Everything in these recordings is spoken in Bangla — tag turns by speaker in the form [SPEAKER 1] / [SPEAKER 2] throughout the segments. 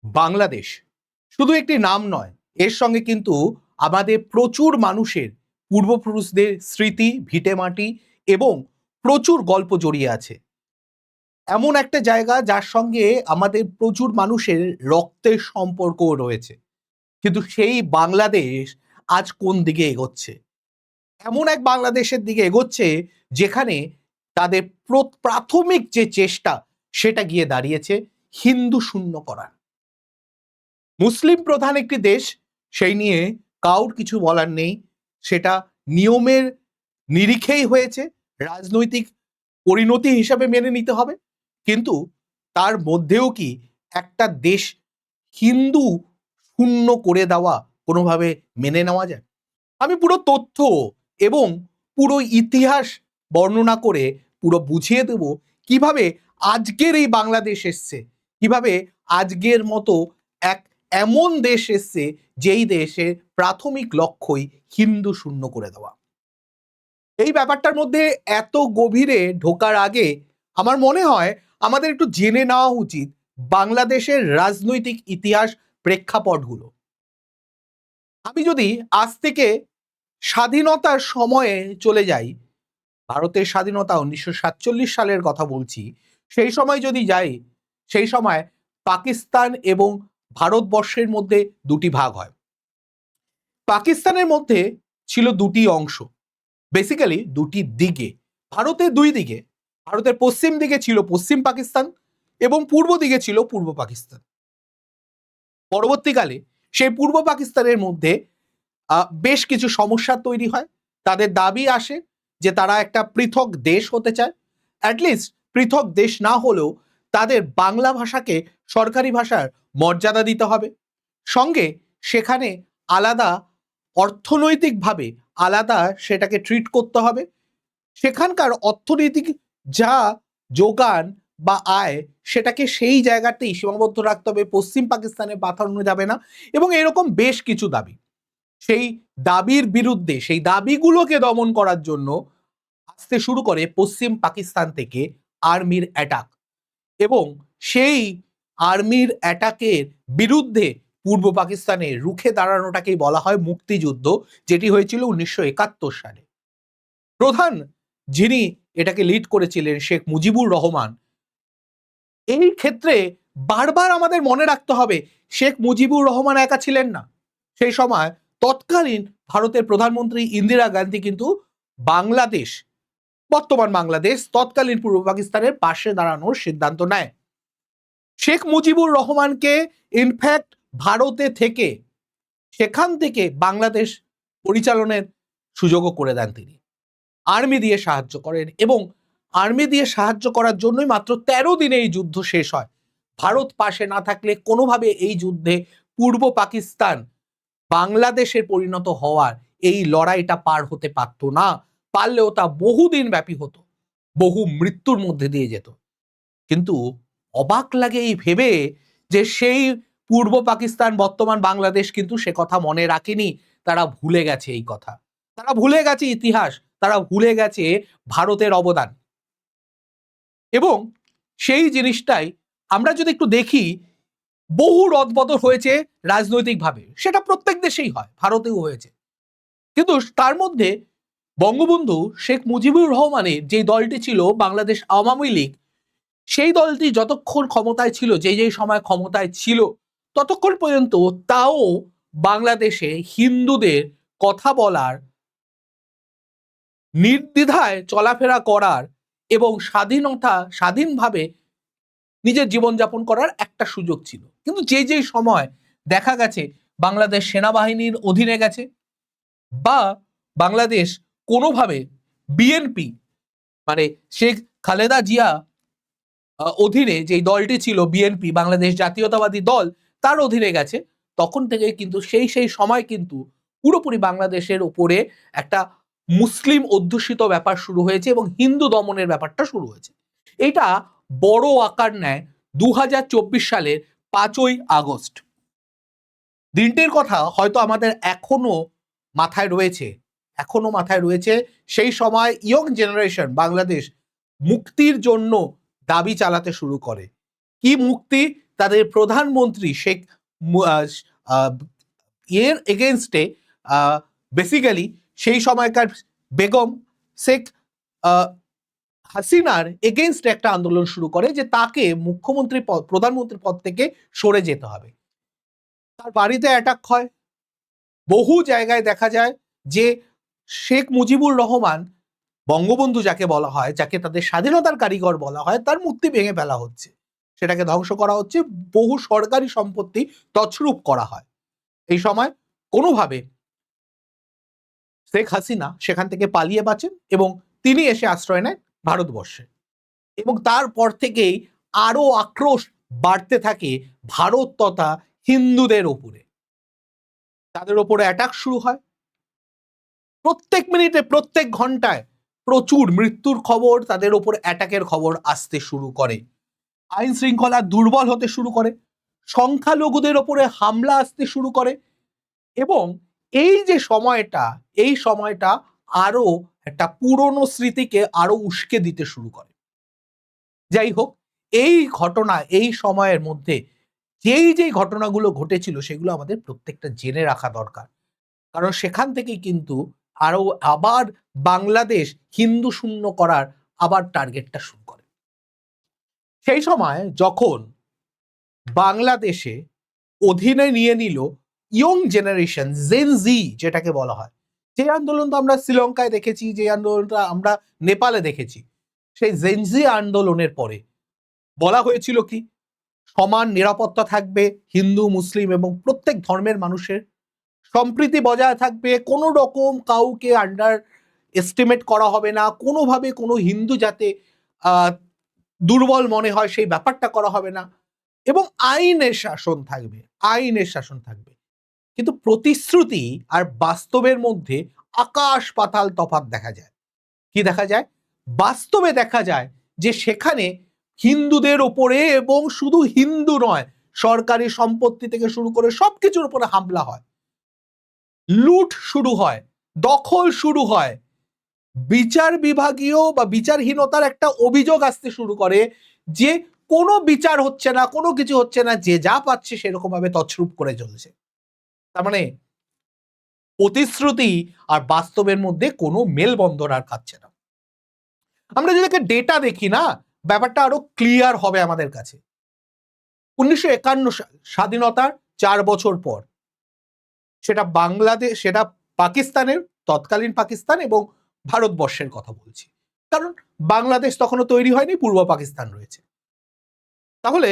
[SPEAKER 1] বাংলাদেশ শুধু একটি নাম নয়, এর সঙ্গে কিন্তু আমাদের প্রচুর মানুষের পূর্বপুরুষদের স্মৃতি, ভিটেমাটি এবং প্রচুর গল্প জড়িয়ে আছে। এমন একটা জায়গা যার সঙ্গে আমাদের প্রচুর মানুষের রক্তের সম্পর্কও রয়েছে। কিন্তু সেই বাংলাদেশ আজ কোন দিকে এগোচ্ছে? এমন এক বাংলাদেশের দিকে এগোচ্ছে যেখানে তাদের প্রাথমিক যে চেষ্টা সেটা গিয়ে দাঁড়িয়েছে হিন্দু শূন্য করার। মুসলিম প্রধান একটি দেশ, সেই নিয়ে কাউর কিছু বলার নেই। সেটা নিয়মের নিরিখেই হয়েছে, রাজনৈতিক পরিণতি হিসাবে মেনে নিতে হবে। কিন্তু তার মধ্যেও কি একটা দেশ হিন্দু শূন্য করে দেওয়া কোনোভাবে মেনে নেওয়া যায়? আমি পুরো তথ্য এবং পুরো ইতিহাস বর্ণনা করে পুরো বুঝিয়ে দেব কিভাবে আজকের এই বাংলাদেশ এসছে, কিভাবে আজকের মতো এক এমন দেশ এসছে যেই দেশের প্রাথমিক লক্ষ্যই হিন্দু শূন্য করে দেওয়া। এই ব্যাপারটার মধ্যে এত গভীরে ঢোকার আগে আমার মনে হয় আমাদের একটু জেনে নেওয়া উচিত বাংলাদেশের রাজনৈতিক ইতিহাস, প্রেক্ষাপটগুলো। আমি যদি আজ থেকে স্বাধীনতার সময়ে চলে যাই, ভারতের স্বাধীনতা 1947 সালের কথা বলছি, সেই সময় যদি যাই, সেই সময় পাকিস্তান এবং ভারতবর্ষের মধ্যে দুটি ভাগ হয়। পাকিস্তানের মধ্যে ছিল দুটি অংশ, বেসিক্যালি দুটি দিকে। ভারতের দুই দিকে, ভারতের পশ্চিম দিকে ছিল পশ্চিম পাকিস্তান এবং পূর্ব দিকে ছিল পূর্ব পাকিস্তান। পরবর্তীকালে সেই পূর্ব পাকিস্তানের মধ্যে বেশ কিছু সমস্যা তৈরি হয়। তাদের দাবি আসে যে তারা একটা পৃথক দেশ হতে চায়। অ্যাটলিস্ট পৃথক দেশ না হলেও তাদের বাংলা ভাষাকে সরকারি ভাষার মর্যাদা দিতে হবে, সঙ্গে সেখানে আলাদা অর্থনৈতিকভাবে আলাদা সেটাকে ট্রিট করতে হবে। সেখানকার অর্থনৈতিক যা যোগান বা আয়, সেটাকে সেই জায়গাতেই সীমাবদ্ধ রাখতে হবে, পশ্চিম পাকিস্তানে পাঠানো যাবে না, এবং এরকম বেশ কিছু দাবি। সেই দাবির বিরুদ্ধে, সেই দাবিগুলোকে দমন করার জন্য আসতে শুরু করে পশ্চিম পাকিস্তান থেকে আর্মির অ্যাটাক, এবং সেই আর্মির অ্যাটাকের বিরুদ্ধে পূর্ব পাকিস্তানে রুখে দাঁড়ানোটাকেই বলা হয় মুক্তিযুদ্ধ, যেটি হয়েছিল 1971 সালে। প্রধান যিনি এটাকে লিড করেছিলেন, শেখ মুজিবুর রহমান। এই ক্ষেত্রে বারবার আমাদের মনে রাখতে হবে শেখ মুজিবুর রহমান একা ছিলেন না। সেই সময় তৎকালীন ভারতের প্রধানমন্ত্রী ইন্দিরা গান্ধী কিন্তু বাংলাদেশ, বর্তমান বাংলাদেশ, তৎকালীন পূর্ব পাকিস্তানের পাশে দাঁড়ানোর সিদ্ধান্ত নেয়। শেখ মুজিবুর রহমানকে ইনফ্যাক্ট ভারতে থেকে সেখান থেকে বাংলাদেশ পরিচালনের সুযোগও করে দেন তিনি। আর্মি দিয়ে সাহায্য করেন, এবং আর্মি দিয়ে সাহায্য করার জন্যই মাত্র 13 দিনে এই যুদ্ধ শেষ হয়। ভারত পাশে না থাকলে কোনোভাবে এই যুদ্ধে পূর্ব পাকিস্তান বাংলাদেশের পরিণত হওয়ার এই লড়াইটা পার হতে পারত না। পারলেও তা বহুদিন ব্যাপী হতো, বহু মৃত্যুর মধ্যে দিয়ে যেত। কিন্তু অবাক লাগে এই ভেবে যে সেই পূর্ব পাকিস্তান, বর্তমান বাংলাদেশ কিন্তু সে কথা মনে রাখেনি। তারা ভুলে গেছে এই কথা, তারা ভুলে গেছে ইতিহাস, তারা ভুলে গেছে ভারতের অবদান। এবং সেই জিনিসটাই আমরা যদি একটু দেখি, বহু রদবদল হয়েছে রাজনৈতিকভাবে, সেটা প্রত্যেক দেশেই হয়, ভারতেও হয়েছে। কিন্তু তার মধ্যে বঙ্গবন্ধু শেখ মুজিবুর রহমানের যে দলটি ছিল বাংলাদেশ আওয়ামী লীগ, সেই দলটি যতক্ষণ ক্ষমতায় ছিল, যেই সময় ক্ষমতায় ছিল, ততক্ষণ পর্যন্ত তাও বাংলাদেশে হিন্দুদের কথা বলার, নির্দ্বিধায় চলাফেরা করার এবং স্বাধীনভাবে নিজের জীবনযাপন করার একটা সুযোগ ছিল। কিন্তু যেই সময় দেখা গেছে বাংলাদেশ সেনাবাহিনীর অধীনে গেছে, বা বাংলাদেশ কোনোভাবে বিএনপি, মানে শেখ খালেদা জিয়া অধীনে যেই দলটি ছিল বিএনপি, বাংলাদেশ জাতীয়তাবাদী দল, তার অধীনে গেছে, তখন থেকে কিন্তু সেই সময় কিন্তু পুরোপুরি বাংলাদেশের উপরে একটা মুসলিম অধ্যুষিত ব্যাপার শুরু হয়েছে এবং হিন্দু দমনের ব্যাপারটা শুরু হয়েছে। এটা বড় আকার নেয় 2024 সালের 5ই আগস্ট। দিনটির কথা হয়তো আমাদের এখনো মাথায় রয়েছে। সেই সময় ইয়ং জেনারেশন বাংলাদেশ মুক্তির জন্য দাবি চালাতে শুরু করে। কি মুক্তি? তাদের প্রধানমন্ত্রী শেখ এর এগেনস্টে বেসিক্যালি সেই সময়কার বেগম শেখ হাসিনার এগেনস্টে একটা আন্দোলন শুরু করে যে তাকে মুখ্যমন্ত্রী পদ, প্রধানমন্ত্রী পদ থেকে সরে যেতে হবে। তার বাড়িতে অ্যাটাক হয়। বহু জায়গায় দেখা যায় যে শেখ মুজিবুর রহমান, বঙ্গবন্ধু যাকে বলা হয়, যাকে তাদের স্বাধীনতার কারিগর বলা হয়, তার মূর্তি ভেঙে ফেলা হচ্ছে, সেটাকে ধ্বংস করা হচ্ছে, বহু সরকারি সম্পত্তি তছরূপ করা হয়। এই সময় কোনোভাবে শেখ হাসিনা সেখান থেকে পালিয়ে বাঁচেন এবং তিনি এসে আশ্রয় নেন ভারতবর্ষে। এবং তারপর থেকেই আরো আক্রোশ বাড়তে থাকে ভারত তথা হিন্দুদের উপরে। তাদের উপরে অ্যাটাক শুরু হয়। প্রত্যেক মিনিটে, প্রত্যেক ঘন্টায় প্রচুর মৃত্যুর খবর, তাদের উপর অ্যাটাকের খবর আসতে শুরু করে। আইন শৃঙ্খলা দুর্বল হতে শুরু করে, সংখ্যালঘুদের ওপরে হামলা আসতে শুরু করে। এবং এই যে সময়টা, এই সময়টা আরো একটা পুরনো স্মৃতিকে আরো উস্কে দিতে শুরু করে। যাই হোক, এই ঘটনা, এই সময়ের মধ্যে যেই ঘটনাগুলো ঘটেছিল সেগুলো আমাদের প্রত্যেকটা জেনে রাখা দরকার। কারণ সেখান থেকেই কিন্তু আরো আবার বাংলাদেশ হিন্দু শূন্য করার আবার টার্গেটটা শুরু করে। সেই সময় যখন বাংলাদেশে অধীনে নিয়ে নিল ইয়ং জেনারেশন, জেন জি যেটাকে বলা হয়, যে আন্দোলনটা আমরা শ্রীলঙ্কায় দেখেছি, যে আন্দোলনটা আমরা নেপালে দেখেছি, সেই জেন জি আন্দোলনের পরে বলা হয়েছিল কি, সমান নিরাপত্তা থাকবে হিন্দু, মুসলিম এবং প্রত্যেক ধর্মের মানুষের, সম্প্রীতি বজায় থাকবে, কোনো রকম কাউকে আন্ডার এস্টিমেট করা হবে না, কোনোভাবে কোনো হিন্দু যাতে দুর্বল মনে হয় সেই ব্যাপারটা করা হবে না, এবং আইনের শাসন থাকবে, আইনের শাসন থাকবে। কিন্তু প্রতিশ্রুতি আর বাস্তবের মধ্যে আকাশ পাতাল তফাৎ দেখা যায়। কি দেখা যায়? বাস্তবে দেখা যায় যে সেখানে হিন্দুদের ওপরে, এবং শুধু হিন্দু নয়, সরকারি সম্পত্তি থেকে শুরু করে সবকিছুর উপরে হামলা হয়, লুট শুরু হয়, দখল শুরু হয়, বিচার বিভাগীয় বা বিচারহীনতার একটা অভিযোগ আসতে শুরু করে যে কোনো বিচার হচ্ছে না, কোনো কিছু হচ্ছে না, যে যা পাচ্ছে সেরকম ভাবে তছরূপ করে চলছে। তার মানে প্রতিশ্রুতি আর বাস্তবের মধ্যে কোনো মেলবন্ধন আর খাচ্ছে না। আমরা যদি ডেটা দেখি না, ব্যাপারটা আরো ক্লিয়ার হবে আমাদের কাছে। 1951 সাল, স্বাধীনতার 4 বছর পর, সেটা বাংলাদেশ, সেটা পাকিস্তানের, তৎকালীন পাকিস্তান এবং ভারতবর্ষের কথা বলছি, কারণ বাংলাদেশ তখনও তৈরি হয়নি, পূর্ব পাকিস্তান রয়েছে। তাহলে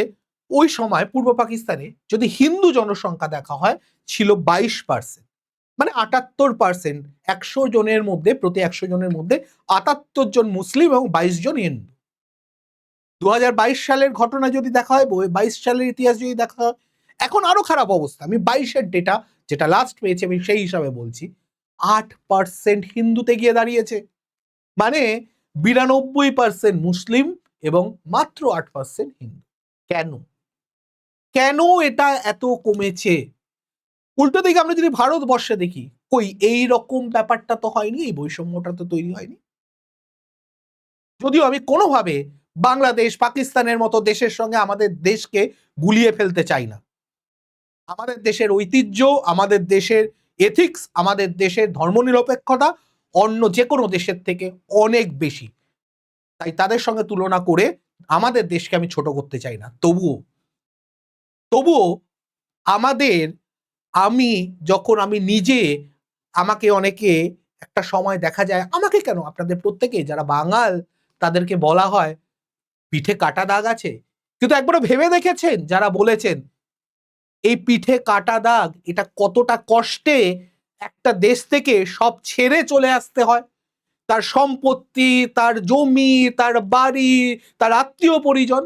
[SPEAKER 1] ওই সময় পূর্ব পাকিস্তানে যদি হিন্দু জনসংখ্যা দেখা হয় ছিল 22%, মানে 78%, 100 জনের মধ্যে, প্রতি 100 জনের মধ্যে 78 জন মুসলিম এবং 22 জন হিন্দু। 2022 সালের ঘটনা যদি দেখা হয়, 22 সালের ইতিহাস যদি দেখা হয়, এখন আরো খারাপ অবস্থা। আমি 22-এর ডেটা যেটা লাস্ট পেয়েছি আমি সেই হিসাবে বলছি, 8% হিন্দুতে গিয়ে দাঁড়িয়েছে। মানে 92% মুসলিম এবং মাত্র 8% হিন্দু। কেন? কেন এটা এত কমেছে? উল্টো দিকে আমরা যদি ভারতবর্ষে দেখি, কই এই রকম ব্যাপারটা তো হয়নি, এই বৈষম্যটা তো তৈরি হয়নি। যদিও আমি কোনোভাবে বাংলাদেশ, পাকিস্তানের মতো দেশের সঙ্গে আমাদের দেশকে গুলিয়ে ফেলতে চাই না। আমাদের দেশের ঐতিহ্য, আমাদের দেশের এথিক্স, আমাদের দেশের ধর্মনিরপেক্ষতা অন্য যে কোনো দেশের থেকে অনেক বেশি। তাই তাদের সঙ্গে তুলনা করে আমাদের দেশকে আমি ছোট করতে চাই না। তবুও আমাদের, যখন আমি নিজে, আমাকে অনেকে একটা সময় দেখা যায়, আমাকে কেন, আপনাদের প্রত্যেকে যারা বাঙাল তাদেরকে বলা হয় পিঠে কাটা দাগ আছে। কিন্তু একবারও ভেবে দেখেছেন যারা বলেছেন এই পিঠে কাটা দাগ, এটা কতটা কষ্টে একটা দেশ থেকে সব ছেড়ে চলে আসতে হয়, তার সম্পত্তি, তার জমি, তার বাড়ি, তার আত্মীয় পরিজন,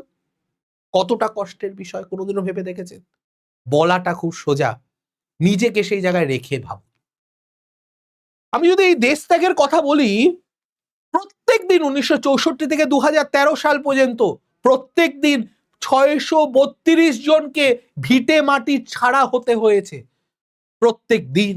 [SPEAKER 1] কতটা কষ্টের বিষয় কোনোদিনও ভেবে দেখেছেন? বলাটা খুব সোজা, নিজেকে সেই জায়গায় রেখে ভাব। আমি যদি এই দেশ ত্যাগের কথা বলি, প্রত্যেক দিন 1964 থেকে 2013 সাল পর্যন্ত প্রত্যেক দিন 632 জনকে ভিটে মাটি ছাড়া হতে হয়েছে। প্রত্যেক দিন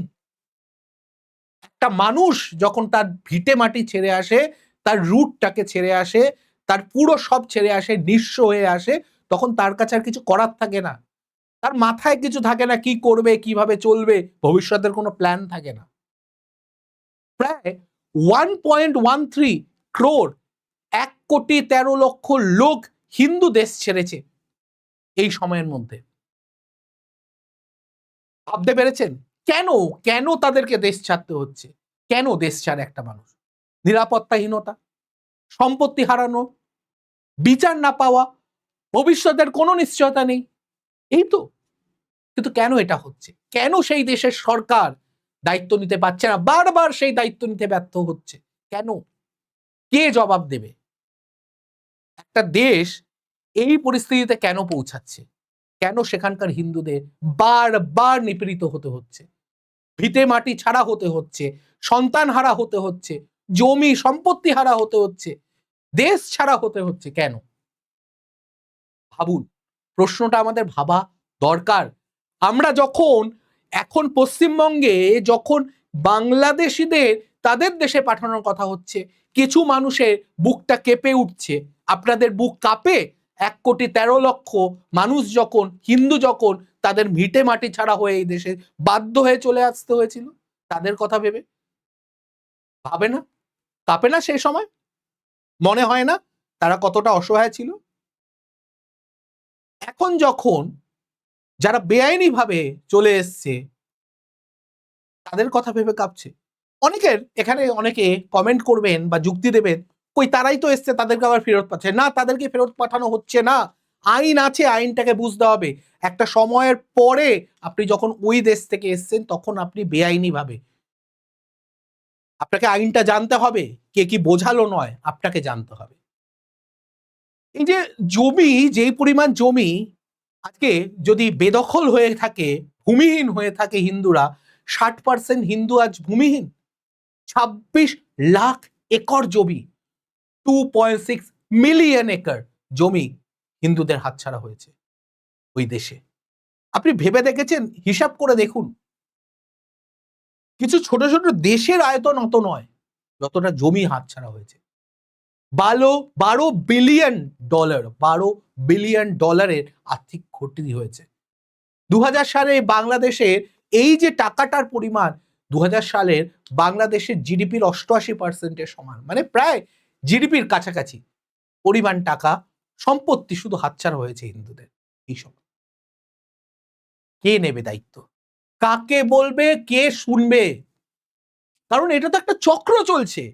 [SPEAKER 1] একটা মানুষ যখন তার ভিটে মাটি ছেড়ে আসে, তার রুটটাকে ছেড়ে আসে, তার পুরো সব ছেড়ে আসে, নিঃস্ব হয়ে আসে, তখন তার কাছে আর কিছু করার থাকে না, তার মাথায় কিছু থাকে না, কি করবে, কিভাবে চলবে, ভবিষ্যতের কোনো প্ল্যান থাকে না। প্রায় 1.13 crore 1,13,00,000 লোক হিন্দু দেশ ছেড়েছে এই সময়ের মধ্যে। ভাবতে পেরেছেন কেন কেন তাদেরকে দেশ ছাড়তে হচ্ছে? কেন দেশ ছাড়ে একটা মানুষ? নিরাপত্তাহীনতা, সম্পত্তি হারানো, বিচার না পাওয়া, ভবিষ্যতের কোনো নিশ্চয়তা নেই, এই তো। কিন্তু কেন এটা হচ্ছে? কেন সেই দেশের সরকার দায়িত্ব নিতে পারছে না, বারবার সেই দায়িত্ব নিতে ব্যর্থ হচ্ছে? কেন? কে জবাব দেবে? একটা দেশ এই পরিস্থিতিতে কেন পৌঁছাচ্ছে? কেন সেখানকার হিন্দুদের বারবার নিপীড়িত হতে হচ্ছে, ভিটে মাটি ছাড়া হতে হচ্ছে, সন্তান হারা হতে হচ্ছে, জমি সম্পত্তি হারা হতে হচ্ছে, দেশ ছাড়া হতে হচ্ছে? কেন? ভাবুন, প্রশ্নটা আমাদের ভাবা দরকার। আমরা যখন এখন পশ্চিমবঙ্গে যখন বাংলাদেশিদের তাদের দেশে পাঠানোর কথা হচ্ছে, কিছু মানুষের বুকটা কেঁপে উঠছে। আপনাদের বুক কাঁপে? 1,13,00,000 মানুষ যখন, হিন্দু যখন তাদের ভিটে মাটি ছাড়া হয়ে এই দেশে বাধ্য হয়ে চলে আসতে হয়েছিল, তাদের কথা ভেবে ভাবে না? কাঁপে না সেই সময়? মনে হয় না তারা কতটা অসহায় ছিল? এখন যখন যারা বেআইনি ভাবে চলে এসছে তাদের কথা ভেবে কাঁপছে। অনেকের এখানে অনেকে কমেন্ট করবেন বা যুক্তি দেবেন, কই তারাই তো এসছে, তাদেরকে আবার ফেরত পাচ্ছে না। তাদেরকে ফেরত পাঠানো হচ্ছে না, আইন আছে, আইনটাকে বুঝতে হবে। একটা সময়ের পরে আপনি যখন ওই দেশ থেকে এসছেন তখন আপনি বেআইনি ভাবে, আপনাকে আইনটা জানতে হবে, কে কি বোঝালো নয়, আপনাকে জানতে হবে। এই যে জমি, যেই পরিমাণ জমি আজকে যদি বেদখল হয়ে থাকে, ভূমিহীন হয়ে থাকে হিন্দুরা, 60% হিন্দু আজ ভূমিহীন। 26 লাখ একর জমি, 2.6 মিলিয়ন একর জমি হিন্দুদের হাতছাড়া হয়েছে ওই দেশে। আপনি ভেবে দেখেছেন? হিসাব করে দেখুন, কিছু ছোট ছোট দেশের আয়তন অত নয় যতটা জমি হাতছাড়া হয়েছে। 12 বিলিয়ন ডলার, 12 বিলিয়ন ডলারের আর্থিক ক্ষতি হয়েছে। 2000 সালে বাংলাদেশের এই যে টাকাটার পরিমাণ, 2000 সালের বাংলাদেশের জিডিপির 88%-এর সমান, মানে প্রায় জিডিপির কাছাকাছি পরিমাণ টাকা সম্পত্তি শুধু হাতছাড়া হয়েছে হিন্দুদের এই সময়। কে নেবে দায়িত্ব? কাকে বলবে? কে শুনবে? কারণ এটা তো একটা চক্র চলছে,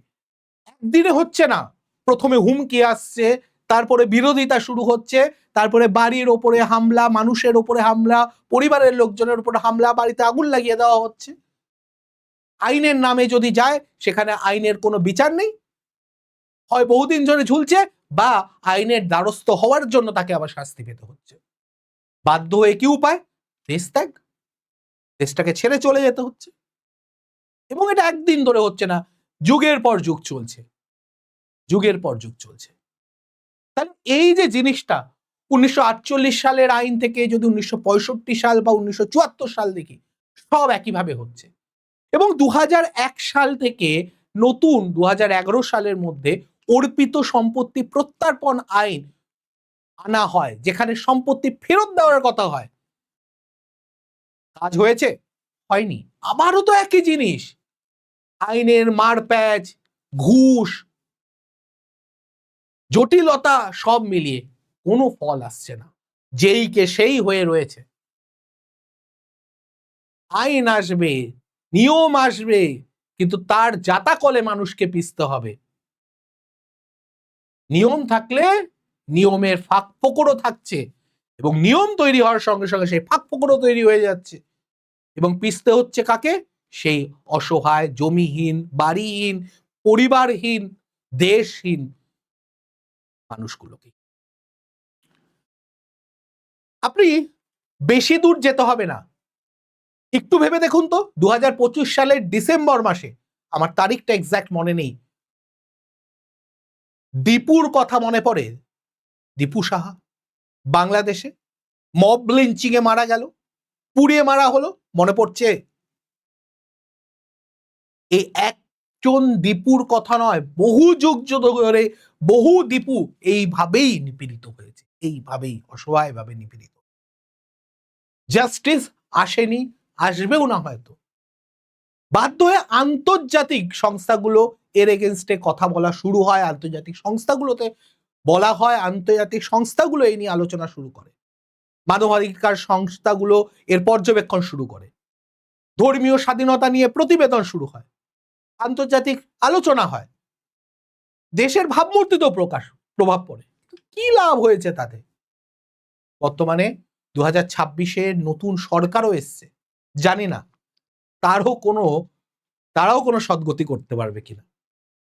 [SPEAKER 1] একদিনে হচ্ছে না। প্রথমে হুমকি আসছে, তারপরে বিরোধিতা শুরু হচ্ছে, তারপরে বাড়ির ওপরে হামলা, মানুষের ওপরে হামলা, পরিবারের লোকজনের উপরে হামলা, বাড়িতে আগুন লাগিয়ে দেওয়া হচ্ছে। আইনের নামে যদি যায় সেখানে আইনের কোনো বিচার নেই, হয় বহুদিন ধরে ঝুলছে বা আইনের দ্বারস্থ হওয়ার জন্য তাকে আবার শাস্তি পেতে হচ্ছে। বাধ্য হয়ে কি উপায়? দেশ ত্যাগ, দেশটাকে ছেড়ে চলে যেতে হচ্ছে। এবং এটা একদিন ধরে হচ্ছে না, যুগের পর যুগ চলছে, যুগের পর যুগ চলছে। তাহলে এই যে জিনিসটা 1948 সালের আইন থেকে যদি 1965 সাল বা 1974 সাল দেখি, সব একইভাবে হচ্ছে। এবং 2001 সাল থেকে নতুন 2011 সালের মধ্যে অর্পিত সম্পত্তি প্রত্যর্পণ আইন আনা হয়, যেখানে সম্পত্তি ফেরত দেওয়ার কথা হয়। কাজ হয়েছে? হয়নি। আবারও তো একই জিনিস, আইনের মারপ্যাচ, ঘুষ, জটিলতা সব মিলিয়ে কোনো ফল আসছে না, যেই কে সেই হয়ে রয়েছে। আইন আসবে, নিয়ম আসবে, কিন্তু তার জাতাকলে মানুষকে পিষতে হবে। নিয়ম থাকলে নিয়মের ফাঁক ফোকরও থাকছে, এবং নিয়ম তৈরি হওয়ার সঙ্গে সঙ্গে সেই ফাঁক ফোকরও তৈরি হয়ে যাচ্ছে, এবং পিষতে হচ্ছে কাকে? সেই অসহায়, জমিহীন, বাড়িহীন, পরিবারহীন, দেশহীন মানুষগুলোকে। আপনি বেশি দূর যেতে হবে না, একটু ভেবে দেখুন তো। 2025 সালের ডিসেম্বর মাসে, আমার তারিখটা এক্সাক্ট মনে নেই, দীপুর কথা মনে পড়ে? দীপু সাহা বাংলাদেশে মব লিঞ্চিং এ মারা গেল, পুড়িয়ে মারা হলো, মনে পড়ছে? এই একজন দীপুর কথা নয়, বহু যুগ ধরে বহু দীপু এইভাবেই নিপীড়িত হয়েছে, এইভাবেই অসহায়ভাবে নিপীড়িত। জাস্টিস আসেনি, আসবেও না হয়তো। বাধ্য হয়ে আন্তর্জাতিক সংস্থাগুলো এর এগেনস্টে কথা বলা শুরু হয়, আন্তর্জাতিক সংস্থাগুলোতে বলা হয়, আন্তর্জাতিক সংস্থাগুলো এই নিয়ে আলোচনা শুরু করে, মানবাধিকার সংস্থাগুলো এর পর্যবেক্ষণ শুরু করে, ধর্মীয় স্বাধীনতা নিয়ে প্রতিবেদন শুরু হয়, আন্তর্জাতিক আলোচনা হয়, দেশের ভাবমূর্তিতেও প্রভাব পড়ে। কি লাভ হয়েছে তাতে? বর্তমানে 2026-এ নতুন সরকারও এসছে, জানি না তারাও কোনো সদ্গতি করতে পারবে কিনা,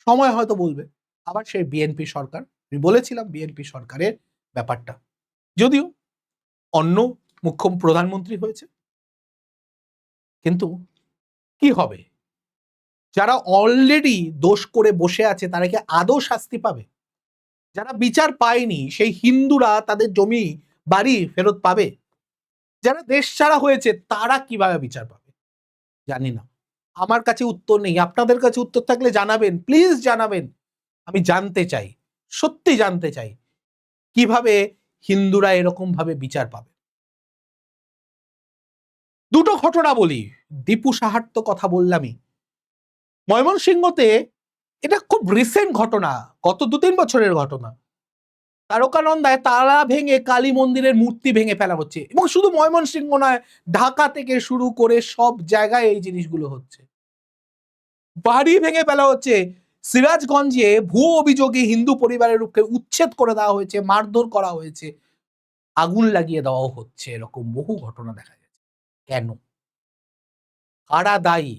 [SPEAKER 1] সময় হয়তো বলবে। আবার সেই বিএনপি সরকার, আমি বলেছিলাম বিএনপি সরকারের ব্যাপারটা, যদিও অন্য প্রধানমন্ত্রী হয়েছে, কিন্তু কি হবে? যারা অলরেডি দোষ করে বসে আছে তারা কি আদৌ শাস্তি পাবে? যারা বিচার পায়নি সেই হিন্দুরা তাদের জমি বাড়ি ফেরত পাবে? যারা দেশ ছাড়া হয়েছে তারা কিভাবে বিচার পাবে? জানি না, আমার কাছে উত্তর নেই। আপনাদের কাছে উত্তর থাকলে জানাবেন, প্লিজ জানাবেন। আমি জানতে চাই, সত্যি জানতে চাই, কিভাবে হিন্দুরা এরকম ভাবে বিচার পাবে। দুটো ঘটনা বলি। দীপু সাহার তো কথা বললামই। ময়মনসিংহতে এটা খুব রিসেন্ট ঘটনা, গত 2-3 বছরের ঘটনা। তারকানন্দায় তালা ভেঙে কালী মন্দিরের মূর্তি ভেঙে ফেলা হচ্ছে, এবং শুধু ময়মনসিংহ নয়, ঢাকা থেকে শুরু করে সব জায়গায় এই জিনিসগুলো হচ্ছে। বাড়ি ভেঙে ফেলা হচ্ছে। সিরাজগঞ্জে ভুয়ো অভিযোগে হিন্দু পরিবারের রূপকে উচ্ছেদ করে দেওয়া হয়েছে, মারধর করা হয়েছে, আগুন লাগিয়ে দেওয়াও হচ্ছে। এরকম বহু ঘটনা দেখা গেছে। কেন? কারা দায়ী?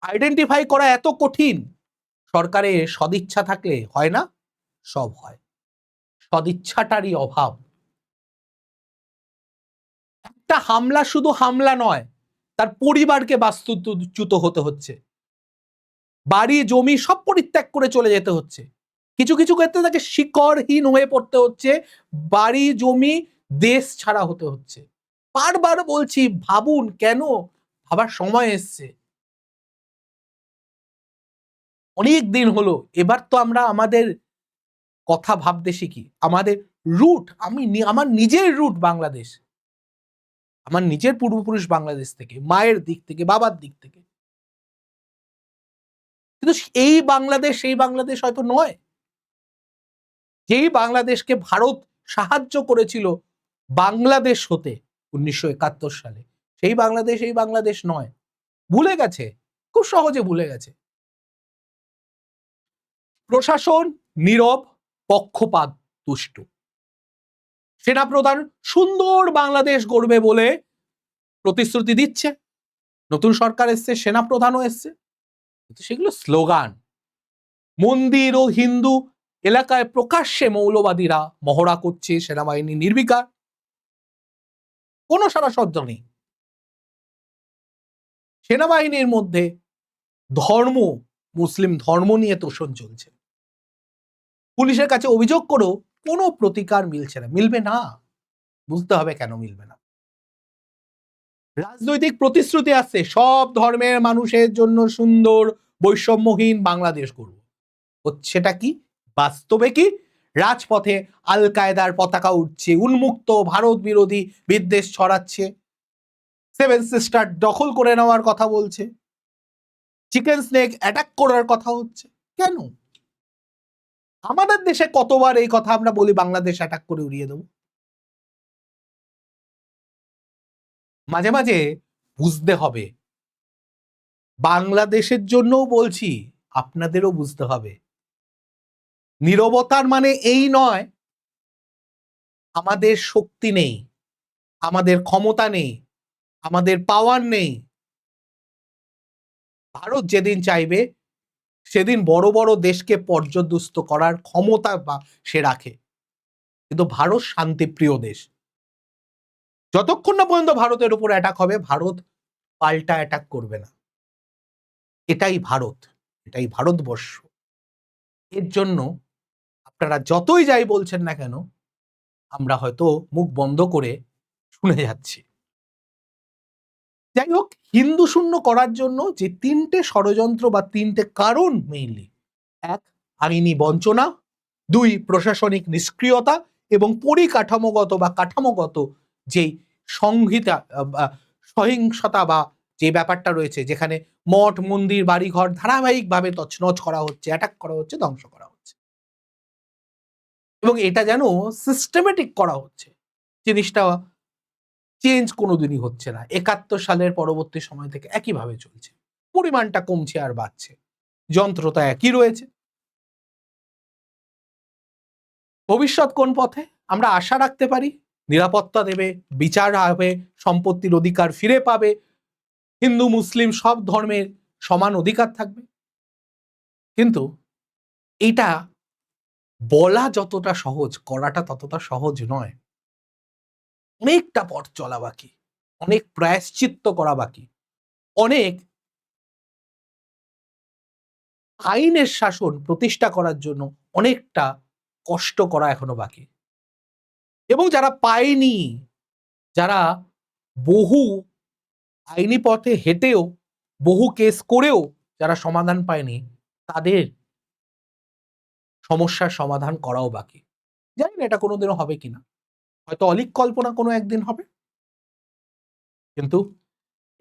[SPEAKER 1] আইডেন্টিফাই করা এত কঠিন। সরকারের সদিচ্ছা থাকলে হয় না? সব হয়। সদিচ্ছাটারই অভাব। একটা হামলা শুধু হামলা নয়, তার পরিবারকে বাস্তুচ্যুত হতে হচ্ছে, বাড়ি জমি সব পরিত্যাগ করে চলে যেতে হচ্ছে, কিছু কিছু ক্ষেত্রে তাকে শিকড়হীন হয়ে পড়তে হচ্ছে, বাড়ি জমি দেশ ছাড়া হতে হচ্ছে। বারবার বলছি, ভাবুন, কেন? ভাবার সময় এসছে। অনেক দিন হলো, এবার তো আমরা আমাদের কথা ভাবতে শিখি। আমাদের রুট, আমার নিজের রুট বাংলাদেশ, আমার নিজের পূর্বপুরুষ বাংলাদেশ থেকে, মায়ের দিক থেকে, বাবার দিক থেকে। কিন্তু এই বাংলাদেশ সেই বাংলাদেশ হয়তো নয়। যেই বাংলাদেশকে ভারত সাহায্য করেছিল বাংলাদেশ হতে 1971 সালে, সেই বাংলাদেশ এই বাংলাদেশ নয়। ভুলে গেছে, খুব সহজে ভুলে গেছে। প্রশাসন নীরব, পক্ষপাত দুষ্ট। সেনাপ্রধান সুন্দর বাংলাদেশ গড়বে বলে প্রতিশ্রুতি দিচ্ছে, নতুন সরকার এসছে, সেনাপ্রধানও এসছে, কিন্তু সেগুলো স্লোগান। মন্দির ও হিন্দু এলাকায় প্রকাশ্যে মৌলবাদীরা মহড়া করছে, সেনাবাহিনী নির্বিকার, কোনো সারাশব্দ নেই। সেনাবাহিনীর মধ্যে ধর্ম, মুসলিম ধর্ম নিয়ে তোষণ চলছে। পুলিশের কাছে অভিযোগ করেও কোনো প্রতিকার মিলছে না, মিলবে না। বুঝতে হবে কেন মিলবে না। রাজনৈতিক প্রতিশ্রুতি আসছে, সব ধর্মের মানুষের জন্য সুন্দর বৈষম্যহীন বাংলাদেশ গড়ব। হচ্ছেটা কি? বাস্তবে কি? রাজপথে আল কায়দার পতাকা উঠছে, উন্মুক্ত ভারত বিরোধী বিদ্বেষ ছড়াচ্ছে, সেভেন সিস্টার দখল করে নেওয়ার কথা বলছে, চিকেন স্নেক অ্যাটাক করার কথা হচ্ছে। কেন? আমাদের দেশে কতবার এই কথা আমরা বলি, বাংলাদেশ অ্যাটাক করে উড়িয়ে দেব। মাঝে মাঝে বুঝতে হবে, বাংলাদেশের জন্যও বলছি, আপনাদেরও বুঝতে হবে। নীরবতার মানে এই নয় আমাদের শক্তি নেই, আমাদের ক্ষমতা নেই, আমাদের পাওয়ার নেই। ভারত যেদিন চাইবে সেদিন বড় বড় দেশকে পর্যদুস্ত করার ক্ষমতা সে রাখে, কিন্তু ভারত শান্তিপ্রিয় দেশ। যতক্ষণ না পর্যন্ত ভারতের উপর অ্যাটাক হবে, ভারত পাল্টা অ্যাটাক করবে না। এটাই ভারত, এটাই ভারতবর্ষ। এর জন্য আপনারা যতই যাই বলছেন না কেন, আমরা হয়তো মুখ বন্ধ করে শুনে যাচ্ছি। যাই হোক, হিন্দু শূন্য করার জন্য যে 3টে ষড়যন্ত্র বা 3টে কারণ মেইনলি: 1, আইনি বঞ্চনা; 2, প্রশাসনিক নিষ্ক্রিয়তা; এবং পরিকাঠামোগত বা কাঠামোগত যেই সংহিতা সহিংসতা বা যে ব্যাপারটা রয়েছে, যেখানে মঠ মন্দির বাড়িঘর ধারাবাহিকভাবে তছনছ করা হচ্ছে, অ্যাটাক করা হচ্ছে, ধ্বংস করা হচ্ছে, এবং এটা যেন সিস্টেমেটিক করা হচ্ছে। জিনিসটা চেঞ্জ কোনোদিনই হচ্ছে না। ৭১ সালের পরবর্তী সময় থেকে একইভাবে চলছে। পরিমাণটা কমছে আর বাড়ছে। যন্ত্রতা একই রয়েছে। ভবিষ্যৎ কোন পথে? আমরা আশা রাখতে পারি নিরাপত্তা দেবে, বিচার হবে, সম্পত্তির অধিকার ফিরে পাবে, হিন্দু মুসলিম সব ধর্মের সমান অধিকার থাকবে। কিন্তু এটা বলা যতটা সহজ, করাটা ততটা সহজ নয়। অনেকটা পথ চলা বাকি, অনেক প্রায়শ্চিত্ত করা বাকি, অনেক আইনের শাসন প্রতিষ্ঠা করার জন্য অনেকটা কষ্ট করা এখনো বাকি। এবং যারা পায়নি, যারা বহু আইনি পথে হেঁটেও, বহু কেস করেও যারা সমাধান পায়নি, তাদের সমস্যার সমাধান করাও বাকি। জানি না এটা কোনোদিনও হবে কিনা, হয়তো অলীক কল্পনা কোনো একদিন হবে। কিন্তু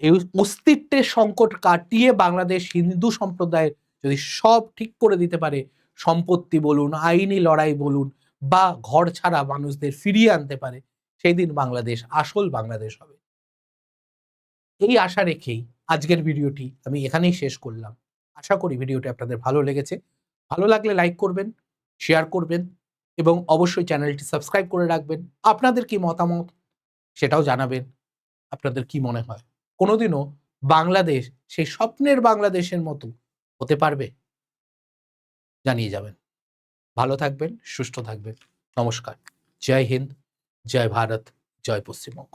[SPEAKER 1] এই অস্তিত্বের সংকট কাটিয়ে বাংলাদেশ হিন্দু সম্প্রদায়ের যদি সব ঠিক করে দিতে পারে, সম্পত্তি বলুন, আইনি লড়াই বলুন, বা ঘর ছাড়া মানুষদের ফিরিয়ে আনতে পারে, সেই দিন বাংলাদেশ আসল বাংলাদেশ হবে। এই আশা রেখেই আজকের ভিডিওটি আমি এখানেই শেষ করলাম। আশা করি ভিডিওটি আপনাদের ভালো লেগেছে। ভালো লাগলে লাইক করবেন, শেয়ার করবেন এবং অবশ্যই চ্যানেলটি সাবস্ক্রাইব করে রাখবেন। আপনাদের কি মতামত সেটাও জানাবেন। আপনাদের কি মনে হয় কোনোদিনও বাংলাদেশ সেই স্বপ্নের বাংলাদেশের মতো হতে পারবে? জানিয়ে যাবেন। ভালো থাকবেন, সুস্থ থাকবেন। নমস্কার। জয় হিন্দ, জয় ভারত, জয় পশ্চিমবঙ্গ।